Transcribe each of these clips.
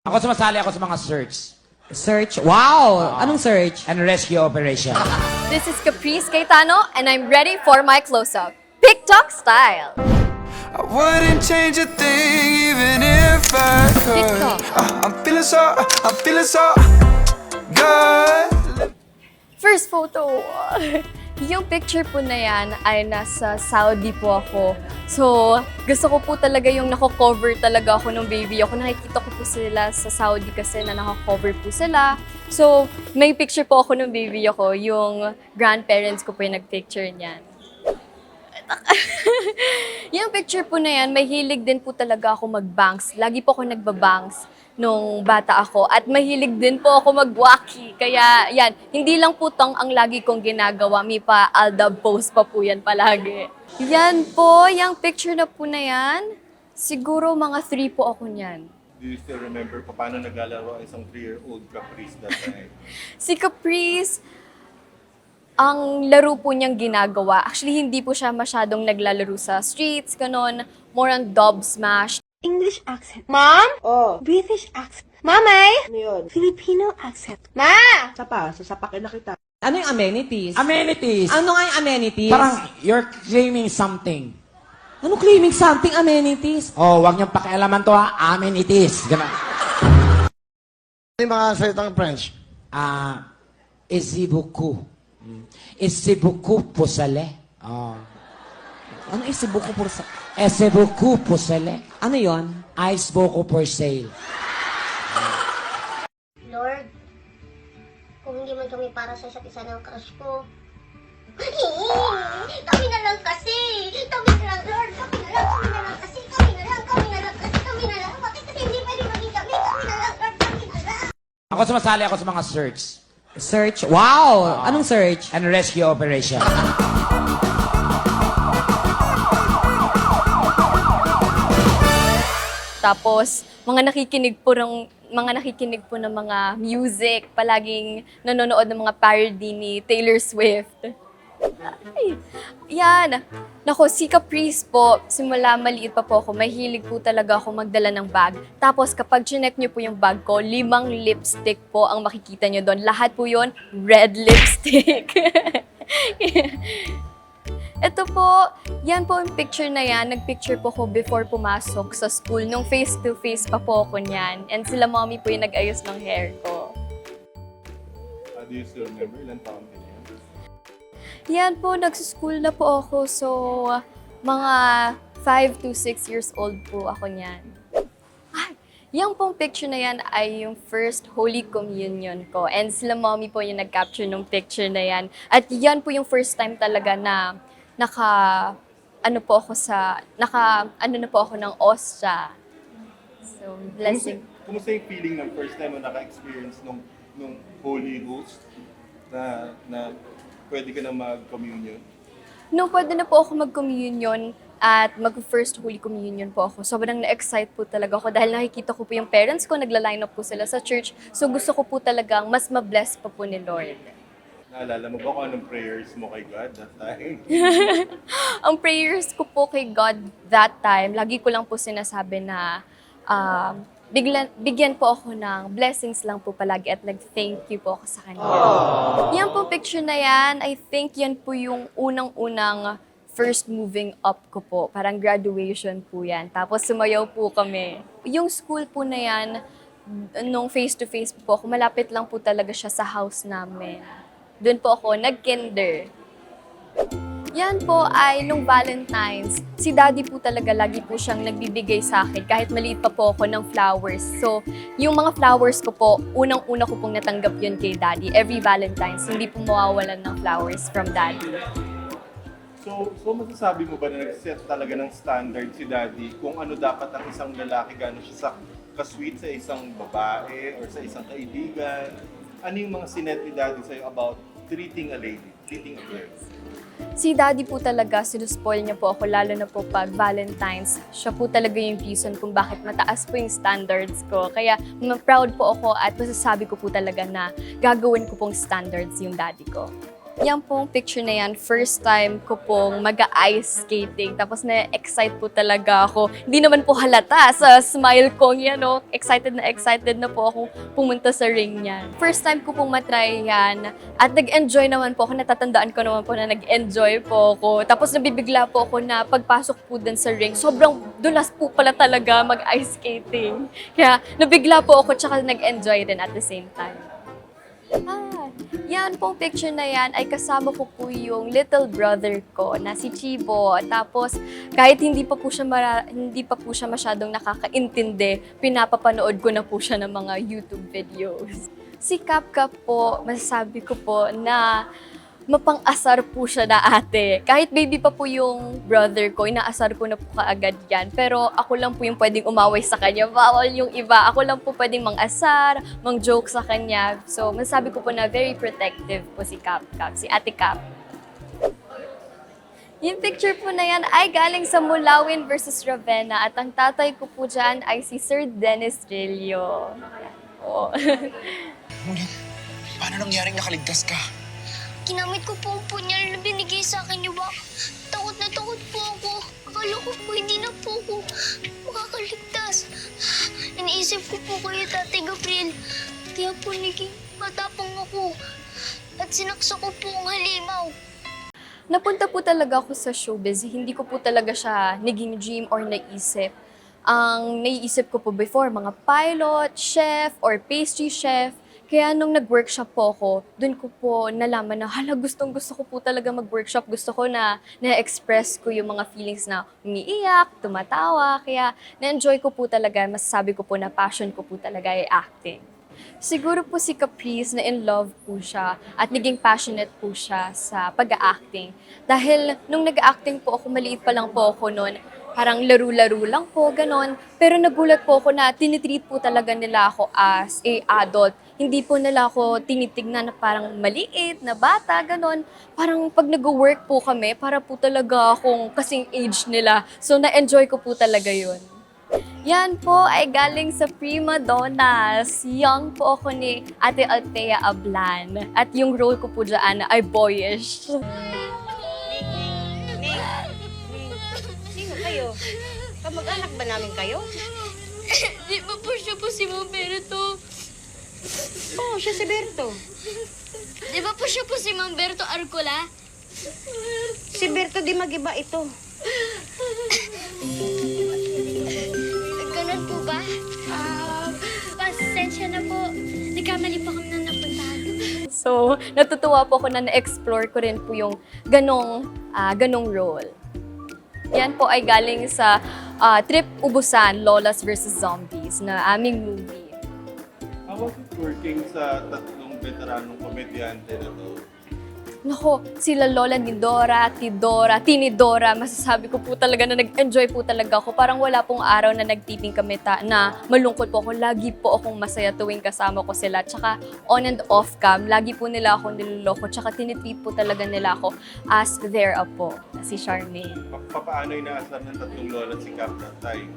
Sumasali ako sa mga search Search? Wow! Anong search? and rescue operation. This is Caprice Gaetano, and I'm ready for my close-up. TikTok style. I wouldn't change a thing even if I could. TikTok. I'm feeling so good. First photo. Yung picture po na yan ay nasa Saudi po ako. So, gusto ko po talaga yung nako-cover talaga ako ng baby ako. Nakikita ko po sila sa Saudi kasi na nako-cover po sila. So, may picture po ako ng baby ako. Yung grandparents ko po yung nag-picture niyan. Yung picture po na yan, mahilig din po talaga ako mag-bangs. Lagi po ako nagbabangs nung bata ako. At mahilig din po ako mag-waki. Kaya yan, hindi lang po tong ang lagi kong ginagawa. May pa Aldab post pa po yan palagi. Yan po, yung picture na po na yan. Siguro mga 3 po ako niyan. Do you still remember paano naglalaro ang isang 3-year-old Caprice that time? Si Caprice, ang laro po niyang ginagawa, actually hindi po siya masyadong naglalaro sa streets, ganon. More on dub smash. English accent. Mom? Oh, British accent. Mamay? ano yun? Filipino accent. Ma! Isa pa, sasapakin na kita. Ano yung amenities? Amenities. Ano nga yung amenities? Parang you're claiming something. Ano claiming something amenities? Oh, wag niyong pakialaman to ha. Amenities. Ganun. Yung mga salitang French. Esi beaucoup. Esi beaucoup pour salé. Oh. Ano isibuko po sa... Esi beaucoup pour salé. Ano yon? Ice beaucoup for sale. Lord, kung hindi man kami para sa isa't isa ng crush ko, kami na lang kasi! Kami na lang, Lord! Kami na lang kasi! Kami na lang kasi! Kami na lang! Bakit kasi hindi pwede maging kami? Kami na lang, Lord! Kami na lang! Sumasali ako sa mga search Search? Wow! Anong search? and rescue operation. Tapos, mga nakikinig po ng mga music, palaging nanonood ng mga parody ni Taylor Swift. Ay, yan. Nako, si Caprice po, simula maliit pa po ako, mahilig po talaga ako magdala ng bag. Tapos kapag chinek niyo po yung bag ko, 5 lipstick po ang makikita niyo doon. Lahat po yon red lipstick. Ito po, yan po yung picture na yan. Nag-picture po ko before pumasok sa school. Nung face-to-face pa po ako niyan. And sila mommy po yung nag-ayos ng hair ko. Do you still remember ilang taon din yan? Yan po, nagsuschool na po ako. So, mga 5 to 6 years old po ako niyan. Ay, yung pong picture na yan ay yung first Holy Communion ko. And sila mommy po yung nag-capture ng picture na yan. At yan po yung first time talaga na ano na po ako ng ostia. So, blessing. Kumusta yung feeling ng first time mo naka-experience nung Holy Host na pwede ka na mag-communion? Nung pwede na po ako mag-communion at mag-first Holy Communion po ako, sobrang na-excite po talaga ako dahil nakikita ko po yung parents ko, nagla-line up po sila sa church. So gusto ko po talagang mas ma-bless pa po ni Lord. Naalala mo ba kung anong prayers mo kay God that time? Ang prayers ko po kay God that time, lagi ko lang po sinasabi na bigyan po ako ng blessings lang po palagi at nag-thank you po ako sa Kanya. Yan po picture na yan, I think yan po yung unang-unang first moving up ko po. Parang graduation po yan. Tapos sumayaw po kami. Yung school po na yan, nung face-to-face po ako, malapit lang po talaga siya sa house namin. Doon po ako nag-kinder. Yan po ay nung Valentine's, si Daddy po talaga lagi po siyang nagbibigay sa akin kahit maliit pa po ako ng flowers. So, yung mga flowers ko po, unang-una ko pong natanggap yun kay Daddy. Every Valentine's, hindi po mawawalan ng flowers from Daddy. So masasabi mo ba na nag-set talaga ng standard si Daddy kung ano dapat ang isang lalaki, gano'n siya ka-sweet sa isang babae or sa isang kaibigan? Ano yung mga sinet ni Daddy sa'yo about treating a lady, treating a girl? Si Daddy po talaga, sinuspoil niya po ako, lalo na po pag Valentine's. Siya po talaga yung reason kung bakit mataas po yung standards ko. Kaya proud po ako at masasabi ko po talaga na gagawin ko pong standards yung Daddy ko. Yan pong picture na yan, first time ko pong mag-ice skating. Tapos na-excite po talaga ako. Hindi naman po halata sa smile ko yan, no? Excited na po akong pumunta sa ring niyan. First time ko pong matry yan. At nag-enjoy naman po ako. Natatandaan ko naman po na nag-enjoy po ako. Tapos nabibigla po ako na pagpasok po dun sa ring, sobrang dulas po pala talaga mag-ice skating. Kaya nabigla po ako tsaka nag-enjoy din at the same time. Yan pong picture na yan ay kasama ko po yung little brother ko na si Chibo. Tapos kahit hindi pa po siya masyadong nakakaintindi, pinapapanood ko na po siya ng mga YouTube videos. Si Kapkap po, masasabi ko po na mapang-asar po siya na ate. Kahit baby pa po yung brother ko, inaasar ko na po kaagad yan. Pero ako lang po yung pwedeng umaway sa kanya. Bawal yung iba. Ako lang po pwedeng mang-asar, mang-joke sa kanya. So, masasabi ko po na very protective po si Kapkap, si Ate Kap. Yung picture po na yan ay galing sa Mulawin versus Ravenna. At ang tatay ko po dyan ay si Sir Dennis Trillo. Oh. Paano nangyaring nakaligtas ka? Ginamit ko po ang punyal na binigay sa akin ni Wak. Takot na takot po ako. Akala ko po hindi na po ako makakaligtas. Iniisip ko po kayo, Tatay Gabriel. Kaya po naging matapang ako. At sinaksa ko po ang halimaw. Napunta po talaga ako sa showbiz. Hindi ko po talaga siya naging dream or naisip. Ang naiisip ko po before, mga pilot, chef, or pastry chef. Kaya nung nag-workshop po ako, dun ko po nalaman na, gusto ko po talaga mag-workshop. Gusto ko na na-express ko yung mga feelings na umiiyak, tumatawa. Kaya na-enjoy ko po talaga, masasabi ko po na passion ko po talaga ay acting. Siguro po si Caprice na in love po siya at naging passionate po siya sa pag-acting. Dahil nung nag-acting po ako, maliit pa lang po ako noon, parang laro-laro lang po, ganon. Pero nagulat po ako na tinitreat po talaga nila ako as a adult. Hindi po nila ako tinitignan na parang maliit, na bata, ganon. Parang pag nag-work po kami, para po talaga akong kasing age nila. So na-enjoy ko po talaga yun. Yan po ay galing sa Prima Donnas. Young po ako ni Ate Althea Ablan. At yung role ko po dyan ay boyish. Sino kayo? Kamag-anak ba namin kayo? Di ba po siya po si Mamberto? Oo, siya si Berto. Di ba po siya po si Mamberto Arcola? Si Berto di mag-iba ito. Ganun po ba? Pasensya na po. Nagkamali po kami na napuntahan. So, natutuwa po ako na na-explore ko rin po yung ganong role. Yan po ay galing sa Trip Ubusan, Lolas vs. Zombies na aming movie. How was it working sa tatlong veteranong komedyante na to? Nako, sila Lola ni Dora, Tini Dora, masasabi ko po talaga na nag-enjoy po talaga ako. Parang wala pong araw na nagtiping kami na malungkot po ako. Lagi po akong masaya tuwing kasama ko sila. Tsaka on and off cam, lagi po nila ako niloloko. Tsaka tinitreat po talaga nila ako as their apo, si Charmaine. Paano inaasar ng tatlong lola si Cap that time?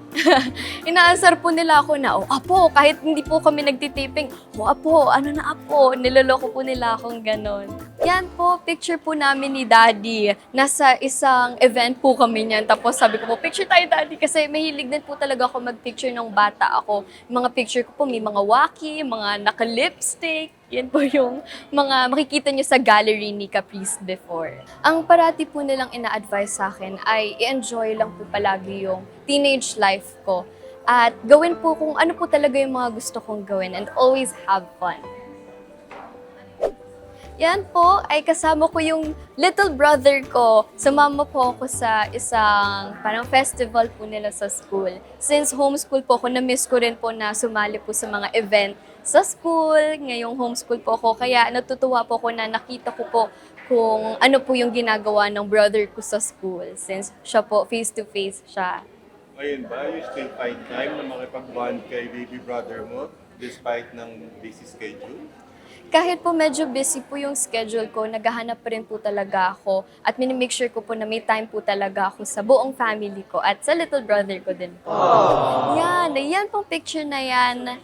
Inaasar po nila ako na, apo, kahit hindi po kami nagtitiping, apo, ano na apo, niloloko po nila akong ganon. Yan po, picture po namin ni Daddy. Nasa isang event po kami niyan. Tapos sabi ko po, picture tayo Daddy. Kasi mahilig din po talaga ako mag-picture ng bata ako. Mga picture ko po, may mga waki, mga naka-lipstick. Yan po yung mga makikita nyo sa gallery ni Caprice before. Ang parati po nilang ina-advise sa akin ay i-enjoy lang po palagi yung teenage life ko. At gawin po kung ano po talaga yung mga gusto kong gawin and always have fun. Yan po ay kasama ko yung little brother ko. Sumama po ako sa isang parang festival po nila sa school. Since homeschool po ako, na-miss ko rin po na sumali po sa mga event sa school. Ngayong homeschool po ako, kaya natutuwa po ako na nakita ko po kung ano po yung ginagawa ng brother ko sa school. Since siya po, face-to-face siya. Ngayon ba, you still find time na makipag-bond kay baby brother mo despite ng busy schedule? Kahit po medyo busy po yung schedule ko, naghahanap pa rin po talaga ako at minimake sure ko po na may time po talaga ako sa buong family ko at sa little brother ko din po. Yan pong picture na yan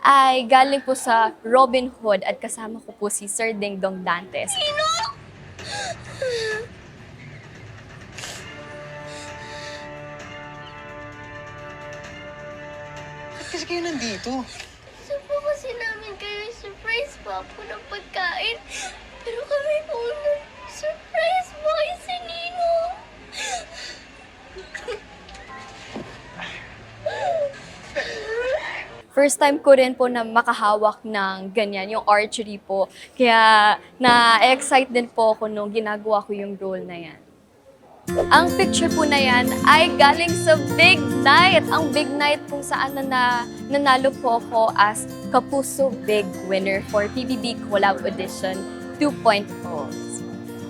ay galing po sa Robin Hood at kasama ko po si Sir Dingdong Dantes. Sino? Ba't kasi kayo nandito? Gusto po kasi namin kayo surprise pa po ng pagkain. Pero kami po surprise po kayo si Ninong. First time ko rin po na makahawak ng ganyan, yung archery po. Kaya na-excite din po ako nung ginagawa ko yung role na yan. Ang picture po na yan ay galing sa Big Night. Ang Big Night kung saan nanalo po ako as Kapuso Big winner for PBB Collab Audition 2.0.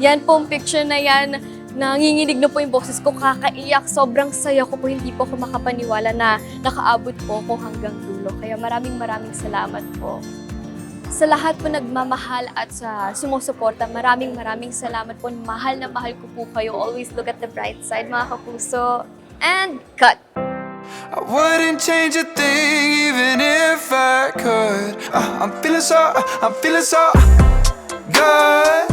Yan po ang picture na yan. Nanginginig na po yung boses ko, kakaiyak. Sobrang saya ko po, hindi po ako makapaniwala na nakaabot po ako hanggang dulo. Kaya maraming salamat po. Sa lahat po nagmamahal at sa sumusuporta, maraming salamat po. Mahal na mahal ko po kayo. Always look at the bright side, mga kapuso. And cut! I wouldn't change a thing even if I could. I'm feeling so good.